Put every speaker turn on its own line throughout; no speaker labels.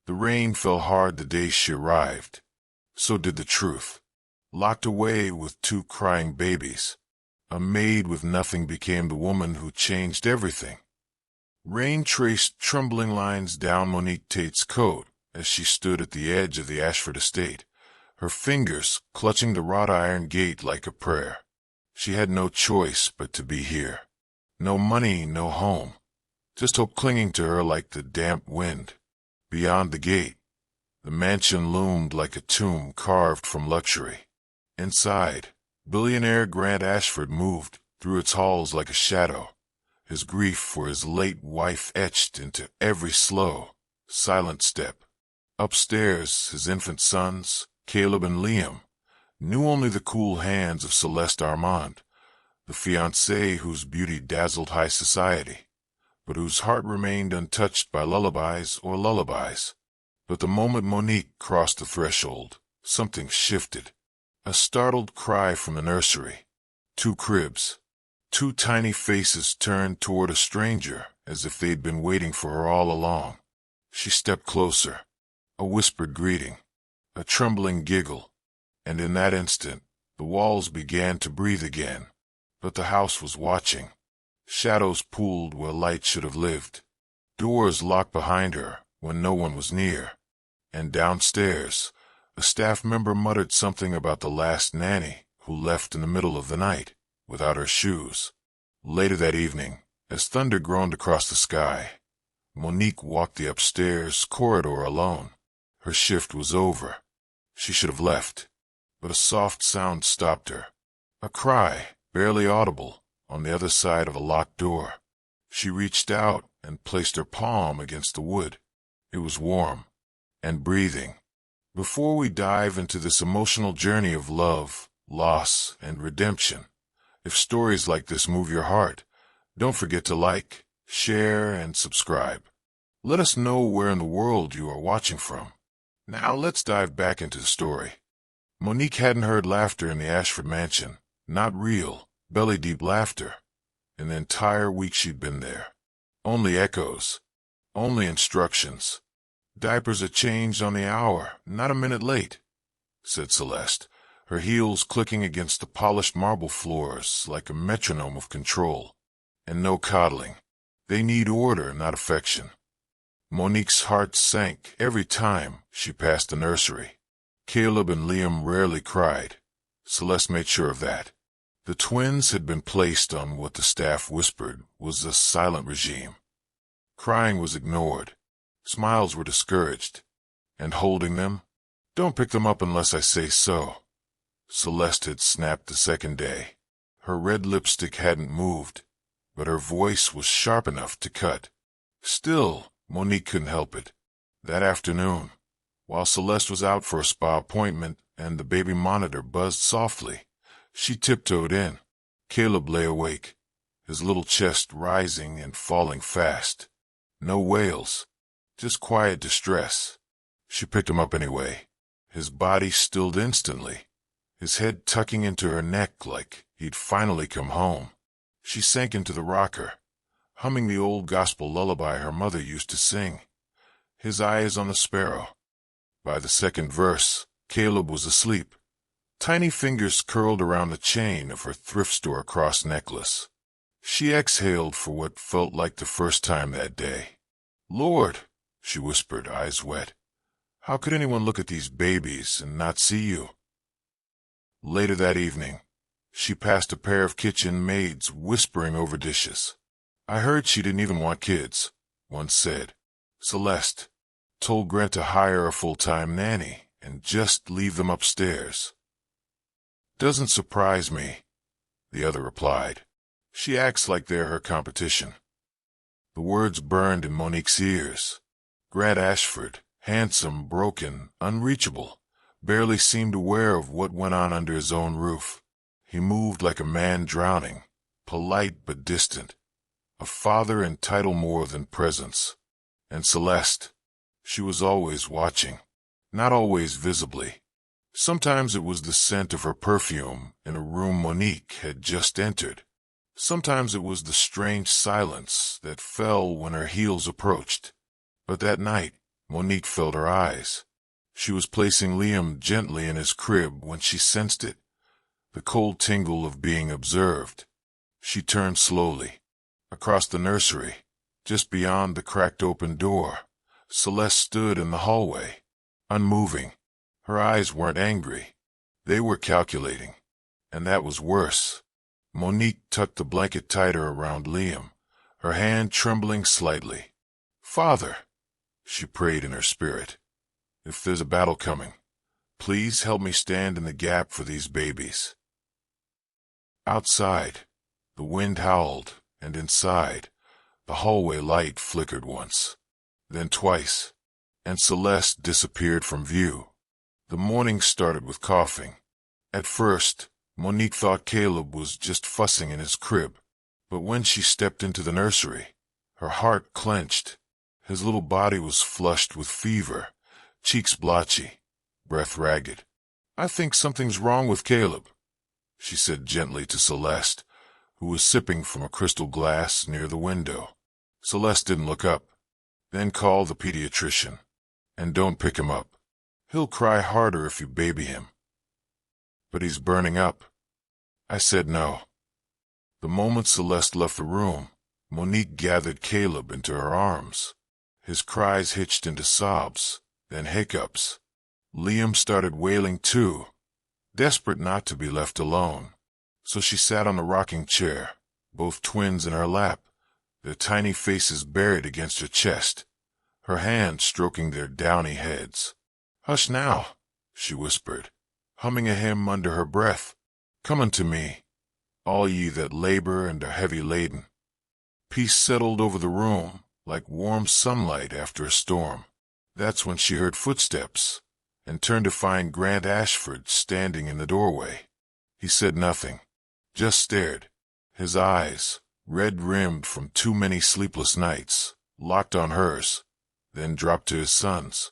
The rain fell hard the day she arrived. So did the truth. Locked away with 2 crying babies, a maid with nothing became the woman who changed everything. Rain traced trembling lines down Monique Tate's coat as she stood at the edge of the Ashford estate, her fingers clutching the wrought iron gate like a prayer. She had no choice but to be here. No money, no home. Just hope clinging to her like the damp wind. Beyond the gate, the mansion loomed like a tomb carved from luxury. Inside, billionaire Grant Ashford moved through its halls like a shadow, his grief for his late wife etched into every slow, silent step. Upstairs, his infant sons, Caleb and Liam, knew only the cool hands of Celeste Armand, the fiancée whose beauty dazzled high society, but whose heart remained untouched by lullabies or lullabies. But the moment Monique crossed the threshold, something shifted. A startled cry from the nursery. 2 cribs. 2 tiny faces turned toward a stranger as if they'd been waiting for her all along. She stepped closer. A whispered greeting. A trembling giggle. And in that instant, the walls began to breathe again. But the house was watching. Shadows pooled where light should have lived. Doors locked behind her when no one was near. And downstairs, a staff member muttered something about the last nanny who left in the middle of the night, without her shoes. Later that evening, as thunder groaned across the sky, Monique walked the upstairs corridor alone. Her shift was over. She should have left, but a soft sound stopped her. A cry, barely audible, on the other side of a locked door. She reached out and placed her palm against the wood. It was warm and breathing. Before we dive into this emotional journey of love, loss, and redemption, if stories like this move your heart, don't forget to like, share, and subscribe. Let us know where in the world you are watching from. Now let's dive back into the story. Monique hadn't heard laughter in the Ashford mansion, not real, belly-deep laughter, in the entire week she'd been there. Only echoes, only instructions. Diapers are changed on the hour, not a minute late, said Celeste, her heels clicking against the polished marble floors like a metronome of control. And no coddling. They need order, not affection. Monique's heart sank every time she passed the nursery. Caleb and Liam rarely cried. Celeste made sure of that. The twins had been placed on what the staff whispered was a silent regime. Crying was ignored. Smiles were discouraged. And holding them? Don't pick them up unless I say so. Celeste had snapped the second day. Her red lipstick hadn't moved, but her voice was sharp enough to cut. Still, Monique couldn't help it. That afternoon, while Celeste was out for a spa appointment and the baby monitor buzzed softly, she tiptoed in. Caleb lay awake, his little chest rising and falling fast. No wails, just quiet distress. She picked him up anyway. His body stilled instantly, his head tucking into her neck like he'd finally come home. She sank into the rocker, humming the old gospel lullaby her mother used to sing, his eyes on the sparrow. By the second verse, Caleb was asleep. Tiny fingers curled around the chain of her thrift store cross necklace. She exhaled for what felt like the first time that day. "Lord," she whispered, eyes wet, "how could anyone look at these babies and not see you?" Later that evening, she passed a pair of kitchen maids whispering over dishes. "I heard she didn't even want kids," one said. "Celeste told Grant to hire a full-time nanny and just leave them upstairs." "Doesn't surprise me," the other replied. "She acts like they're her competition." The words burned in Monique's ears. Grant Ashford, handsome, broken, unreachable, barely seemed aware of what went on under his own roof. He moved like a man drowning, polite but distant, a father in title more than presence. And Celeste, she was always watching, not always visibly. Sometimes it was the scent of her perfume in a room Monique had just entered. Sometimes it was the strange silence that fell when her heels approached. But that night, Monique felt her eyes. She was placing Liam gently in his crib when she sensed it, the cold tingle of being observed. She turned slowly. Across the nursery, just beyond the cracked open door, Celeste stood in the hallway, unmoving. Her eyes weren't angry. They were calculating. And that was worse. Monique tucked the blanket tighter around Liam, her hand trembling slightly. "Father," she prayed in her spirit, "if there's a battle coming, please help me stand in the gap for these babies." Outside, the wind howled, and inside, the hallway light flickered once, then twice, and Celeste disappeared from view. The morning started with coughing. At first, Monique thought Caleb was just fussing in his crib, but when she stepped into the nursery, her heart clenched. His little body was flushed with fever, cheeks blotchy, breath ragged. "I think something's wrong with Caleb," she said gently to Celeste, who was sipping from a crystal glass near the window. Celeste didn't look up. "Then call the pediatrician. And don't pick him up. He'll cry harder if you baby him." "But he's burning up." I said no. The moment Celeste left the room, Monique gathered Caleb into her arms. His cries hitched into sobs, then hiccups. Liam started wailing too, desperate not to be left alone. So she sat on the rocking chair, both twins in her lap, their tiny faces buried against her chest, her hands stroking their downy heads. "Hush now," she whispered, humming a hymn under her breath. "Come unto me, all ye that labor and are heavy laden." Peace settled over the room, like warm sunlight after a storm. That's when she heard footsteps, and turned to find Grant Ashford standing in the doorway. He said nothing, just stared, his eyes, red-rimmed from too many sleepless nights, locked on hers, then dropped to his son's.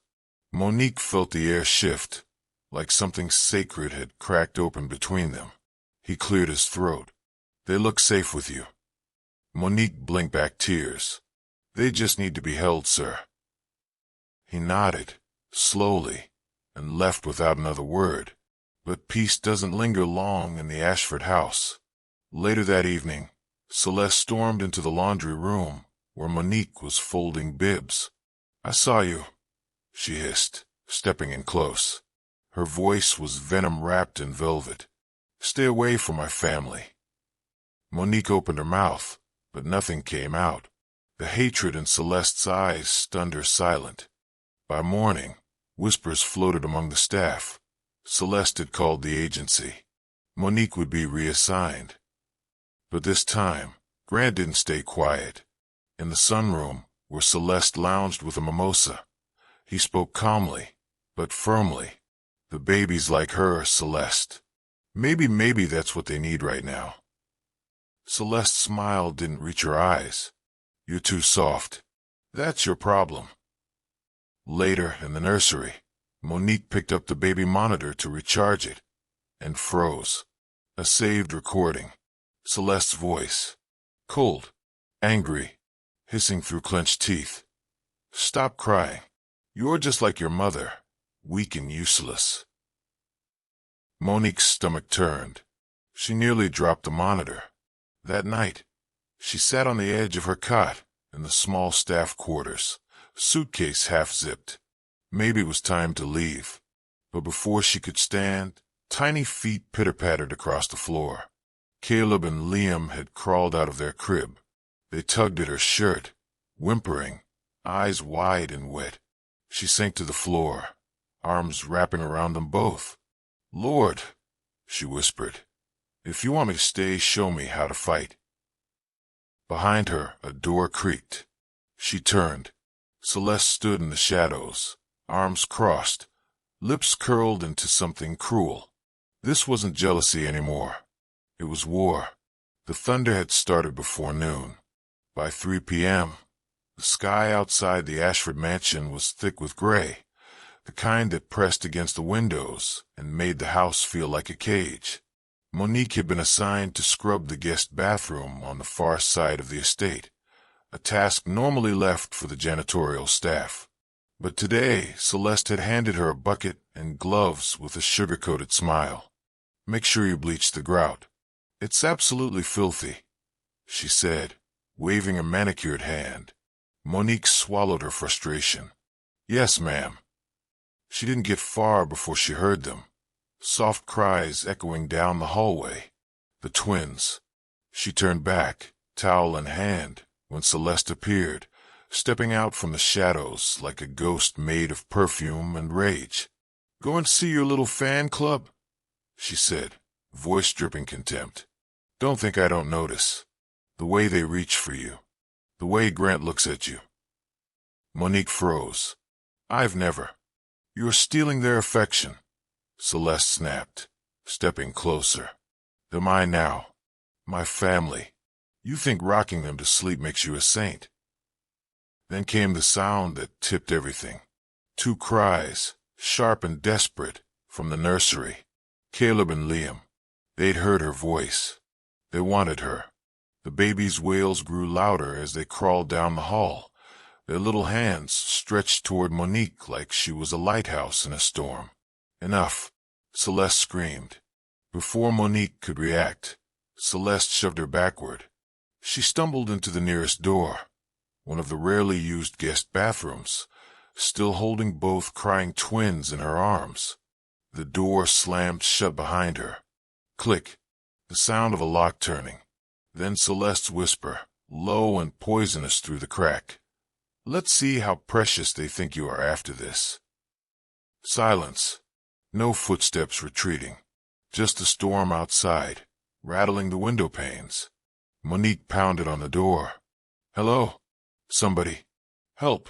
Monique felt the air shift, like something sacred had cracked open between them. He cleared his throat. "They look safe with you." Monique blinked back tears. "They just need to be held, sir." He nodded, slowly, and left without another word. But peace doesn't linger long in the Ashford house. Later that evening, Celeste stormed into the laundry room, where Monique was folding bibs. "I saw you," she hissed, stepping in close. Her voice was venom-wrapped in velvet. "Stay away from my family." Monique opened her mouth, but nothing came out. The hatred in Celeste's eyes stunned her silent. By morning, whispers floated among the staff. Celeste had called the agency. Monique would be reassigned. But this time, Grant didn't stay quiet. In the sunroom, where Celeste lounged with a mimosa, he spoke calmly, but firmly. "The babies like her, Celeste. Maybe that's what they need right now." Celeste's smile didn't reach her eyes. "You're too soft. That's your problem." Later, in the nursery, Monique picked up the baby monitor to recharge it, and froze. A saved recording. Celeste's voice. Cold, angry, hissing through clenched teeth. "Stop crying. You're just like your mother, weak and useless." Monique's stomach turned. She nearly dropped the monitor. That night, she sat on the edge of her cot in the small staff quarters, suitcase half-zipped. Maybe it was time to leave. But before she could stand, tiny feet pitter-pattered across the floor. Caleb and Liam had crawled out of their crib. They tugged at her shirt, whimpering, eyes wide and wet. She sank to the floor, arms wrapping around them both. "Lord," she whispered, "if you want me to stay, show me how to fight." Behind her, a door creaked. She turned. Celeste stood in the shadows, arms crossed, lips curled into something cruel. This wasn't jealousy anymore. It was war. The thunder had started before noon. By 3 p.m., the sky outside the Ashford mansion was thick with gray, the kind that pressed against the windows and made the house feel like a cage. Monique had been assigned to scrub the guest bathroom on the far side of the estate, a task normally left for the janitorial staff. But today, Celeste had handed her a bucket and gloves with a sugar-coated smile. "Make sure you bleach the grout. It's absolutely filthy," she said, waving a manicured hand. Monique swallowed her frustration. "Yes, ma'am." She didn't get far before she heard them. Soft cries echoing down the hallway. The twins. She turned back, towel in hand, when Celeste appeared, stepping out from the shadows like a ghost made of perfume and rage. "Go and see your little fan club?" she said, voice dripping contempt. "Don't think I don't notice. The way they reach for you. The way Grant looks at you." Monique froze. "I've never." "You're stealing their affection," Celeste snapped, stepping closer. "They're mine now. My family. You think rocking them to sleep makes you a saint." Then came the sound that tipped everything. Two cries, sharp and desperate, from the nursery. Caleb and Liam. They'd heard her voice. They wanted her. The baby's wails grew louder as they crawled down the hall, their little hands stretched toward Monique like she was a lighthouse in a storm. "Enough," Celeste screamed. Before Monique could react, Celeste shoved her backward. She stumbled into the nearest door, one of the rarely used guest bathrooms, still holding both crying twins in her arms. The door slammed shut behind her. Click, the sound of a lock turning. Then Celeste's whisper, low and poisonous through the crack. "Let's see how precious they think you are after this." Silence. No footsteps retreating. Just the storm outside, rattling the window panes. Monique pounded on the door. "Hello? Somebody? Help?"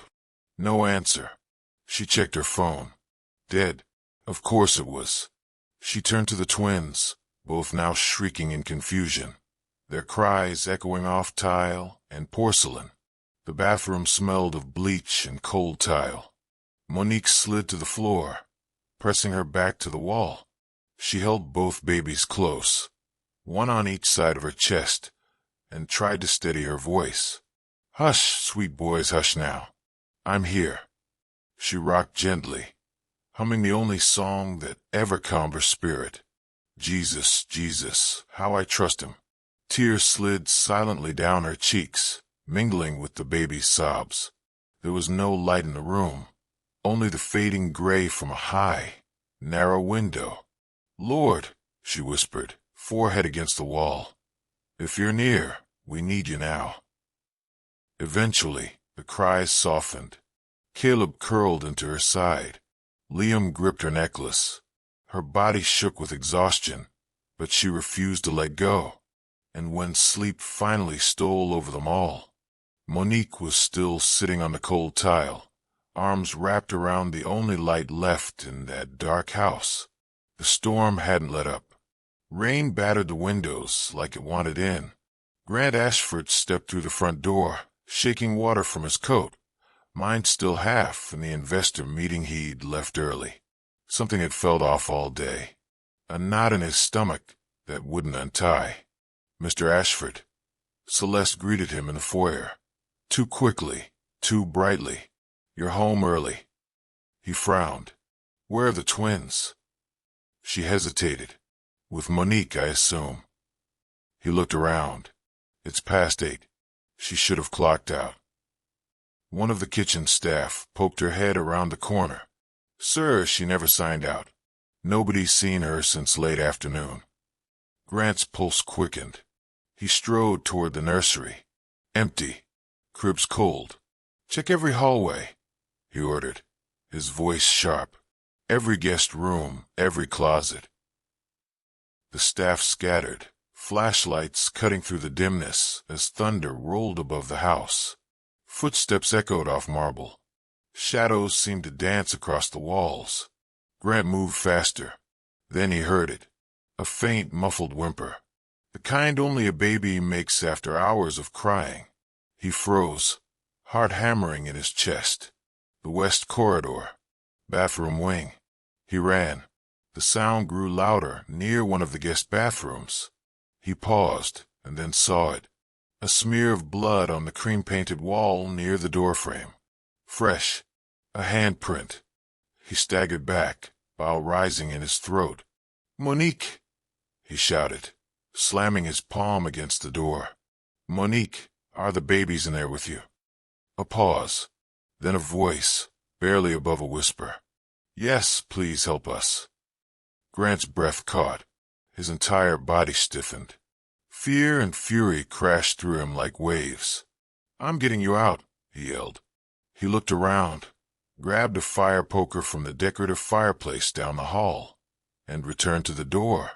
No answer. She checked her phone. Dead. Of course it was. She turned to the twins, both now shrieking in confusion, their cries echoing off tile and porcelain. The bathroom smelled of bleach and cold tile. Monique slid to the floor, pressing her back to the wall. She held both babies close, one on each side of her chest, and tried to steady her voice. "Hush, sweet boys, hush now. I'm here." She rocked gently, humming the only song that ever calmed her spirit. "Jesus, Jesus, how I trust him." Tears slid silently down her cheeks, mingling with the baby's sobs. There was no light in the room, only the fading gray from a high, narrow window. "Lord," she whispered, forehead against the wall. "If you're near, we need you now." Eventually, the cries softened. Caleb curled into her side. Liam gripped her necklace. Her body shook with exhaustion, but she refused to let go. And when sleep finally stole over them all, Monique was still sitting on the cold tile, arms wrapped around the only light left in that dark house. The storm hadn't let up. Rain battered the windows like it wanted in. Grant Ashford stepped through the front door, shaking water from his coat, mind still half in the investor meeting he'd left early. Something had felt off all day. A knot in his stomach that wouldn't untie. "Mr. Ashford." Celeste greeted him in the foyer. Too quickly, too brightly. "You're home early." He frowned. "Where are the twins?" She hesitated. "With Monique, I assume." He looked around. It's past 8. She should have clocked out. One of the kitchen staff poked her head around the corner. "Sir, she never signed out. Nobody's seen her since late afternoon." Grant's pulse quickened. He strode toward the nursery. Empty. Cribs cold. "Check every hallway," he ordered, his voice sharp. "Every guest room, every closet." The staff scattered, flashlights cutting through the dimness as thunder rolled above the house. Footsteps echoed off marble. Shadows seemed to dance across the walls. Grant moved faster. Then he heard it. A faint, muffled whimper. The kind only a baby makes after hours of crying. He froze, heart hammering in his chest. The west corridor. Bathroom wing. He ran. The sound grew louder near one of the guest bathrooms. He paused and then saw it. A smear of blood on the cream-painted wall near the doorframe. Fresh. A handprint. He staggered back, bile rising in his throat. "Monique!" he shouted, slamming his palm against the door. "Monique, are the babies in there with you?" A pause, then a voice, barely above a whisper. "Yes, please help us." Grant's breath caught. His entire body stiffened. Fear and fury crashed through him like waves. "I'm getting you out," he yelled. He looked around, grabbed a fire poker from the decorative fireplace down the hall, and returned to the door.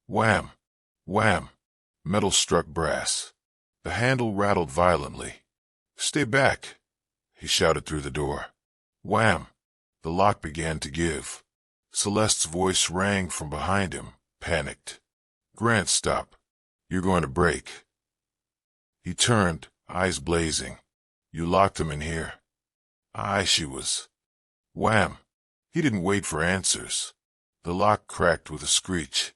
Wham! Wham! Metal struck brass. The handle rattled violently. "Stay back!" he shouted through the door. Wham! The lock began to give. Celeste's voice rang from behind him, panicked. "Grant, stop. You're going to break." He turned, eyes blazing. "You locked them in here." "Aye," she was. Wham! He didn't wait for answers. The lock cracked with a screech.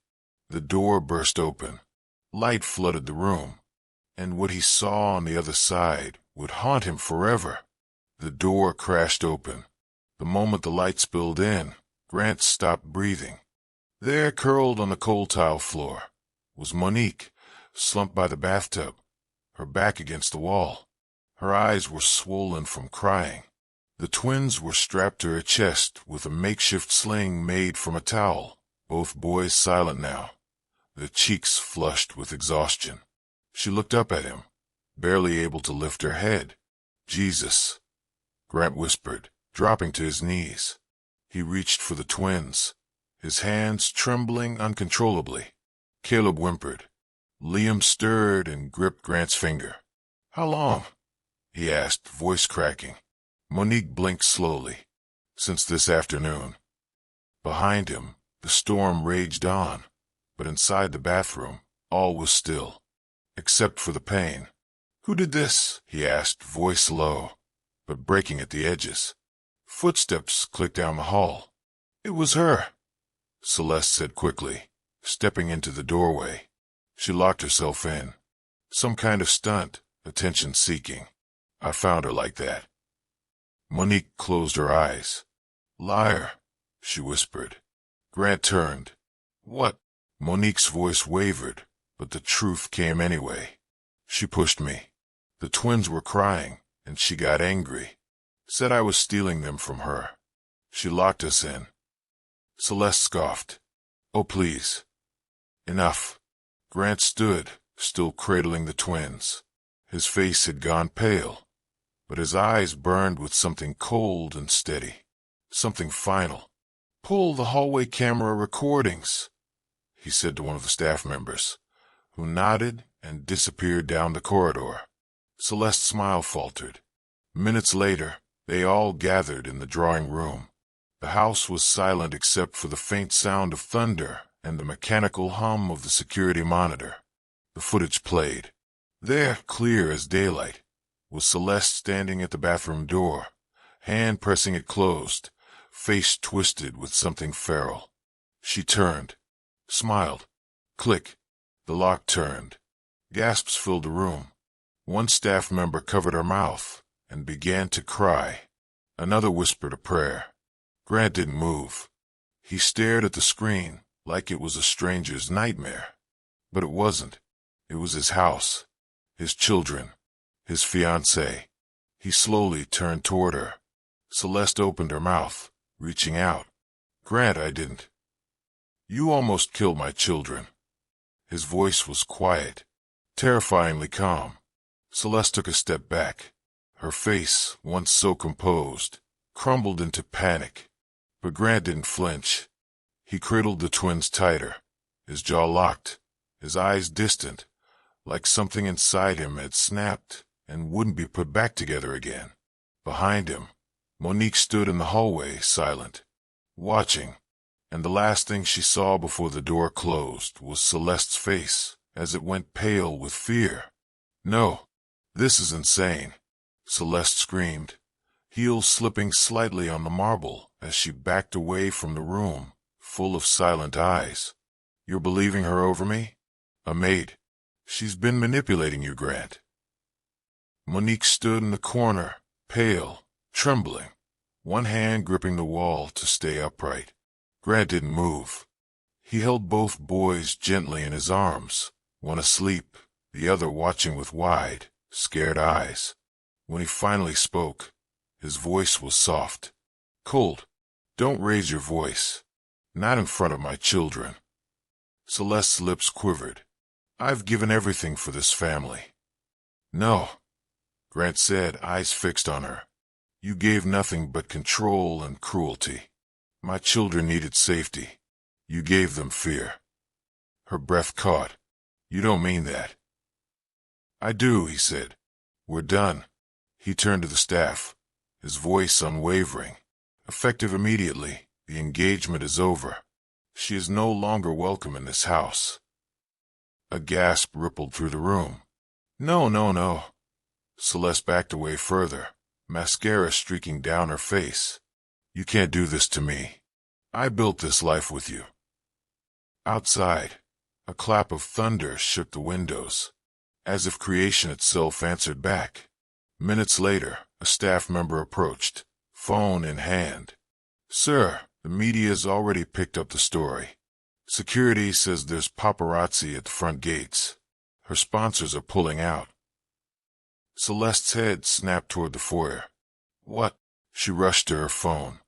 The door burst open. Light flooded the room, and what he saw on the other side would haunt him forever. The door crashed open. The moment the light spilled in, Grant stopped breathing. There, curled on the cold tile floor, was Monique, slumped by the bathtub, her back against the wall. Her eyes were swollen from crying. The twins were strapped to her chest with a makeshift sling made from a towel, both boys silent now, their cheeks flushed with exhaustion. She looked up at him, barely able to lift her head. "Jesus," Grant whispered, dropping to his knees. He reached for the twins, his hands trembling uncontrollably. Caleb whimpered. Liam stirred and gripped Grant's finger. "How long?" he asked, voice cracking. Monique blinked slowly. "Since this afternoon." Behind him, the storm raged on, but inside the bathroom, all was still, except for the pain. "Who did this?" he asked, voice low, but breaking at the edges. Footsteps clicked down the hall. "It was her," Celeste said quickly, stepping into the doorway. She locked herself in. "Some kind of stunt, attention-seeking. I found her like that." Monique closed her eyes. "Liar," she whispered. Grant turned. "What?" Monique's voice wavered, but the truth came anyway. "She pushed me. The twins were crying, and she got angry. Said I was stealing them from her. She locked us in." Celeste scoffed. "Oh, please." "Enough." Grant stood, still cradling the twins. His face had gone pale, but his eyes burned with something cold and steady, something final. "Pull the hallway camera recordings," he said to one of the staff members, who nodded and disappeared down the corridor. Celeste's smile faltered. Minutes later, they all gathered in the drawing room. The house was silent except for the faint sound of thunder and the mechanical hum of the security monitor. The footage played. There, clear as daylight, was Celeste standing at the bathroom door, hand pressing it closed, face twisted with something feral. She turned, smiled. Click. The lock turned. Gasps filled the room. One staff member covered her mouth and began to cry. Another whispered a prayer. Grant didn't move. He stared at the screen like it was a stranger's nightmare. But it wasn't. It was his house, his children, his fiancée. He slowly turned toward her. Celeste opened her mouth, reaching out. "Grant, I didn't. You almost killed my children." His voice was quiet, terrifyingly calm. Celeste took a step back. Her face, once so composed, crumbled into panic. But Grant didn't flinch. He cradled the twins tighter, his jaw locked, his eyes distant, like something inside him had snapped and wouldn't be put back together again. Behind him, Monique stood in the hallway, silent, watching, and the last thing she saw before the door closed was Celeste's face as it went pale with fear. "No, this is insane," Celeste screamed, heels slipping slightly on the marble as she backed away from the room, full of silent eyes. "You're believing her over me? A maid. She's been manipulating you, Grant." Monique stood in the corner, pale, trembling. one hand gripping the wall to stay upright. Grant didn't move. He held both boys gently in his arms, one asleep, the other watching with wide, scared eyes. When he finally spoke, his voice was soft. "Cold. Don't raise your voice. Not in front of my children." Celeste's lips quivered. "I've given everything for this family." "No," Grant said, eyes fixed on her. "You gave nothing but control and cruelty. My children needed safety. You gave them fear." Her breath caught. "You don't mean that." "I do," he said. "We're done." He turned to the staff, his voice unwavering. "Effective immediately. The engagement is over. She is no longer welcome in this house." A gasp rippled through the room. "No, no, no." Celeste backed away further, mascara streaking down her face. "You can't do this to me. I built this life with you." Outside, a clap of thunder shook the windows, as if creation itself answered back. Minutes later, a staff member approached, phone in hand. "Sir, the media's already picked up the story. Security says there's paparazzi at the front gates. Her sponsors are pulling out." Celeste's head snapped toward the foyer. "What?" She rushed to her phone.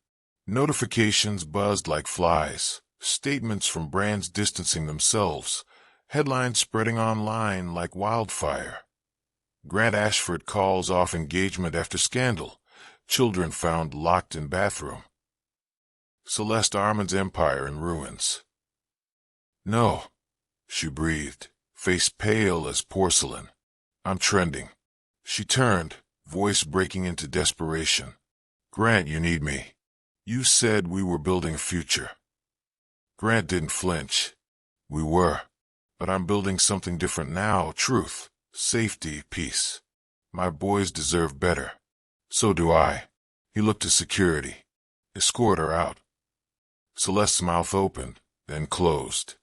Notifications buzzed like flies, statements from brands distancing themselves, headlines spreading online like wildfire. Grant Ashford calls off engagement after scandal. Children found locked in bathroom. Celeste Armand's empire in ruins. "No," she breathed, face pale as porcelain. "I'm trending." She turned, voice breaking into desperation. "Grant, you need me. You said we were building a future." Grant didn't flinch. "We were. But I'm building something different now. Truth, safety, peace. My boys deserve better. So do I." He looked to security. "Escort her out." Celeste's mouth opened, then closed.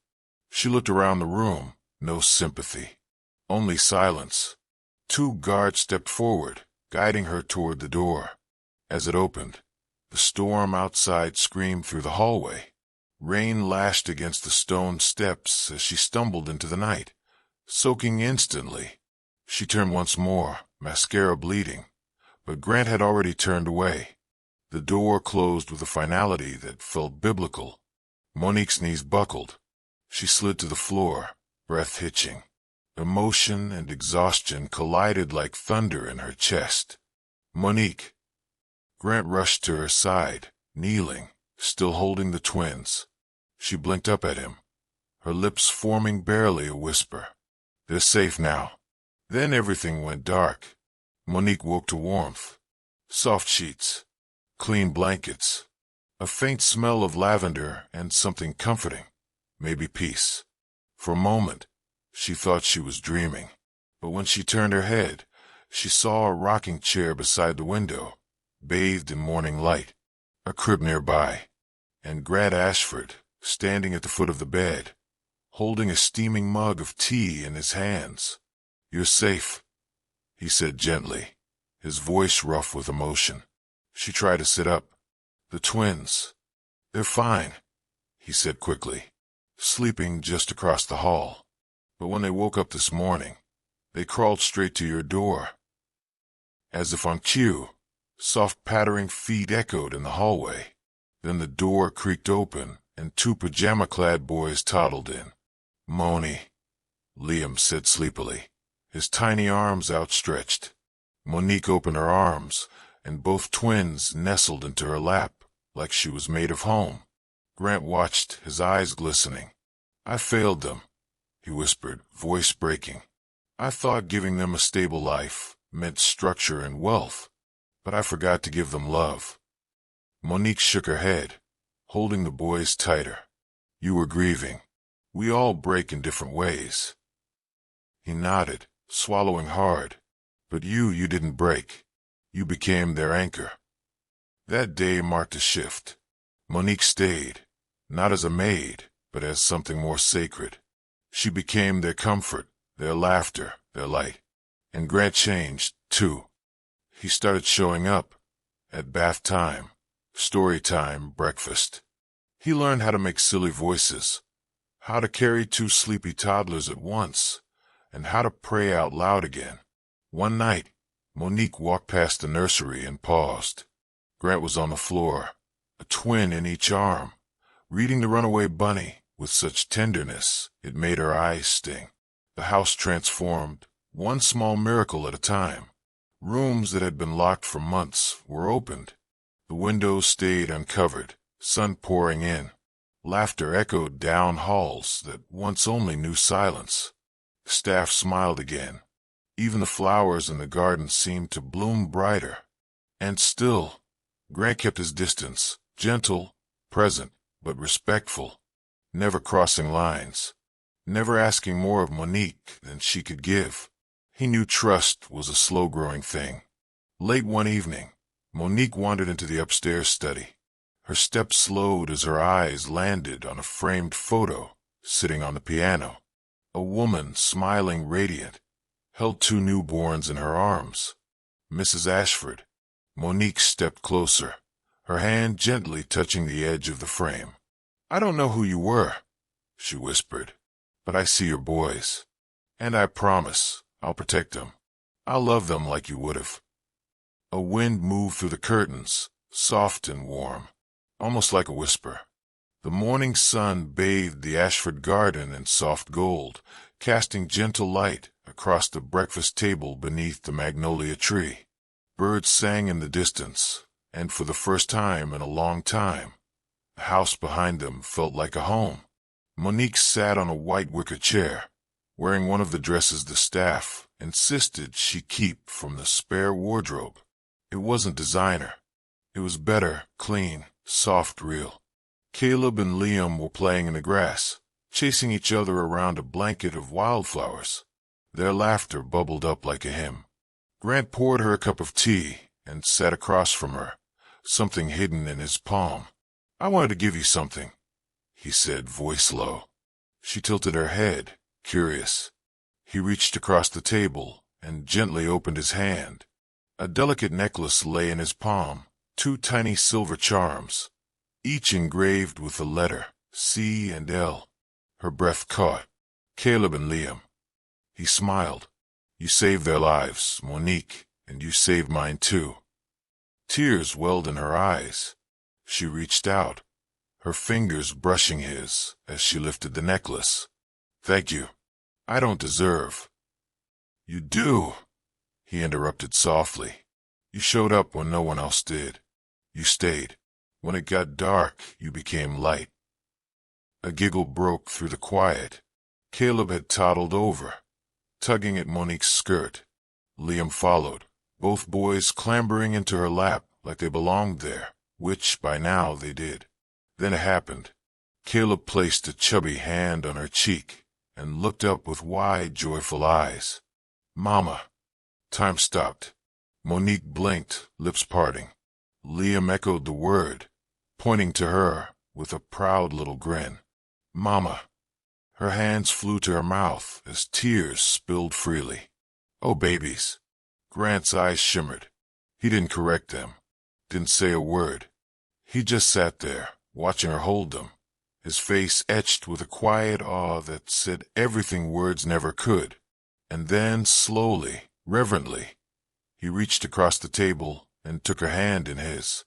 She looked around the room, no sympathy, only silence. Two guards stepped forward, guiding her toward the door. As it opened, the storm outside screamed through the hallway. Rain lashed against the stone steps as she stumbled into the night, soaking instantly. She turned once more, mascara bleeding, but Grant had already turned away. The door closed with a finality that felt biblical. Monique's knees buckled. She slid to the floor, breath hitching. Emotion and exhaustion collided like thunder in her chest. "Monique." Grant rushed to her side, kneeling, still holding the twins. She blinked up at him, her lips forming barely a whisper. "They're safe now." Then everything went dark. Monique woke to warmth. Soft sheets, clean blankets, a faint smell of lavender and something comforting, maybe peace. For a moment, she thought she was dreaming. But when she turned her head, she saw a rocking chair beside the window, bathed in morning light, a crib nearby, and Grant Ashford standing at the foot of the bed, holding a steaming mug of tea in his hands. "You're safe," he said gently, his voice rough with emotion. She tried to sit up. "The twins. They're fine," he said quickly, "sleeping just across the hall. But when they woke up this morning, they crawled straight to your door." As if on cue, soft pattering feet echoed in the hallway. Then the door creaked open, and two pajama-clad boys toddled in. "Moni," Liam said sleepily, his tiny arms outstretched. Monique opened her arms, and both twins nestled into her lap, like she was made of home. Grant watched, his eyes glistening. "I failed them," he whispered, voice breaking. "I thought giving them a stable life meant structure and wealth, but I forgot to give them love." Monique shook her head, holding the boys tighter. "You were grieving. We all break in different ways." He nodded, swallowing hard. "But you didn't break. You became their anchor." That day marked a shift. Monique stayed, not as a maid, but as something more sacred. She became their comfort, their laughter, their light. And Grant changed, too. He started showing up, at bath time, Story time, breakfast. He learned how to make silly voices, how to carry two sleepy toddlers at once, and how to pray out loud again. One night, Monique walked past the nursery and paused. Grant was on the floor, a twin in each arm, reading The Runaway Bunny with such tenderness it made her eyes sting. The house transformed, one small miracle at a time. Rooms that had been locked for months were opened. The windows stayed uncovered, sun pouring in. Laughter echoed down halls that once only knew silence. The staff smiled again. Even the flowers in the garden seemed to bloom brighter. And still, Grant kept his distance, gentle, present, but respectful, never crossing lines, never asking more of Monique than she could give. He knew trust was a slow-growing thing. Late one evening, Monique wandered into the upstairs study. Her steps slowed as her eyes landed on a framed photo sitting on the piano. A woman, smiling radiant, held two newborns in her arms. Mrs. Ashford. Monique stepped closer, her hand gently touching the edge of the frame. "I don't know who you were," she whispered, "but I see your boys. And I promise I'll protect them. I'll love them like you would have." A wind moved through the curtains, soft and warm, almost like a whisper. The morning sun bathed the Ashford garden in soft gold, casting gentle light across the breakfast table beneath the magnolia tree. Birds sang in the distance, and for the first time in a long time, the house behind them felt like a home. Monique sat on a white wicker chair, wearing one of the dresses the staff insisted she keep from the spare wardrobe. It wasn't designer. It was better, clean, soft, real. Caleb and Liam were playing in the grass, chasing each other around a blanket of wildflowers. Their laughter bubbled up like a hymn. Grant poured her a cup of tea and sat across from her, something hidden in his palm. "I wanted to give you something," he said, voice low. She tilted her head, curious. He reached across the table and gently opened his hand. A delicate necklace lay in his palm, two tiny silver charms, each engraved with a letter, C and L. Her breath caught. "Caleb and Liam." He smiled. "You saved their lives, Monique, and you saved mine too." Tears welled in her eyes. She reached out, her fingers brushing his as she lifted the necklace. "Thank you. I don't deserve." "You do," he interrupted softly. "You showed up when no one else did. You stayed. When it got dark, you became light." A giggle broke through the quiet. Caleb had toddled over, tugging at Monique's skirt. Liam followed, both boys clambering into her lap like they belonged there, which by now they did. Then it happened. Caleb placed a chubby hand on her cheek and looked up with wide, joyful eyes. "Mama." Time stopped. Monique blinked, lips parting. Liam echoed the word, pointing to her with a proud little grin. "Mama." Her hands flew to her mouth as tears spilled freely. "Oh, babies." Grant's eyes shimmered. He didn't correct them, didn't say a word. He just sat there, watching her hold them, his face etched with a quiet awe that said everything words never could. And then, slowly, reverently, he reached across the table and took her hand in his.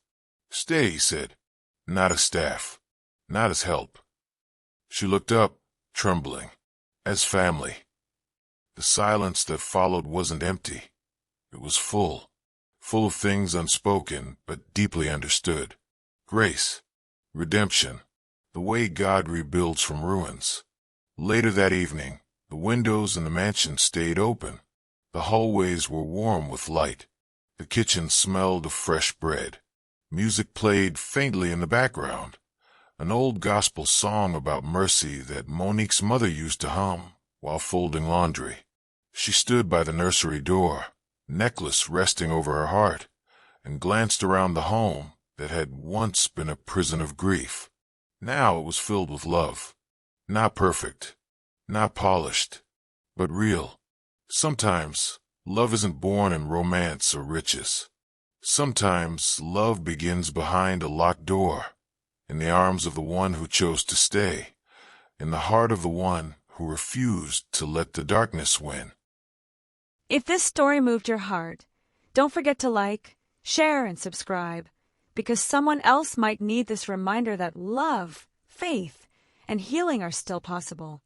"Stay," he said. "Not as staff, not as help." She looked up, trembling. "As family." The silence that followed wasn't empty. It was full of things unspoken but deeply understood. Grace, redemption, the way God rebuilds from ruins. Later that evening, the windows in the mansion stayed open. The hallways were warm with light. The kitchen smelled of fresh bread. Music played faintly in the background, an old gospel song about mercy that Monique's mother used to hum while folding laundry. She stood by the nursery door, necklace resting over her heart, and glanced around the home that had once been a prison of grief. Now it was filled with love. Not perfect, not polished, but real. Sometimes love isn't born in romance or riches. Sometimes love begins behind a locked door, in the arms of the one who chose to stay, in the heart of the one who refused to let the darkness win.
If this story moved your heart, don't forget to like, share, and subscribe, because someone else might need this reminder that love, faith, and healing are still possible.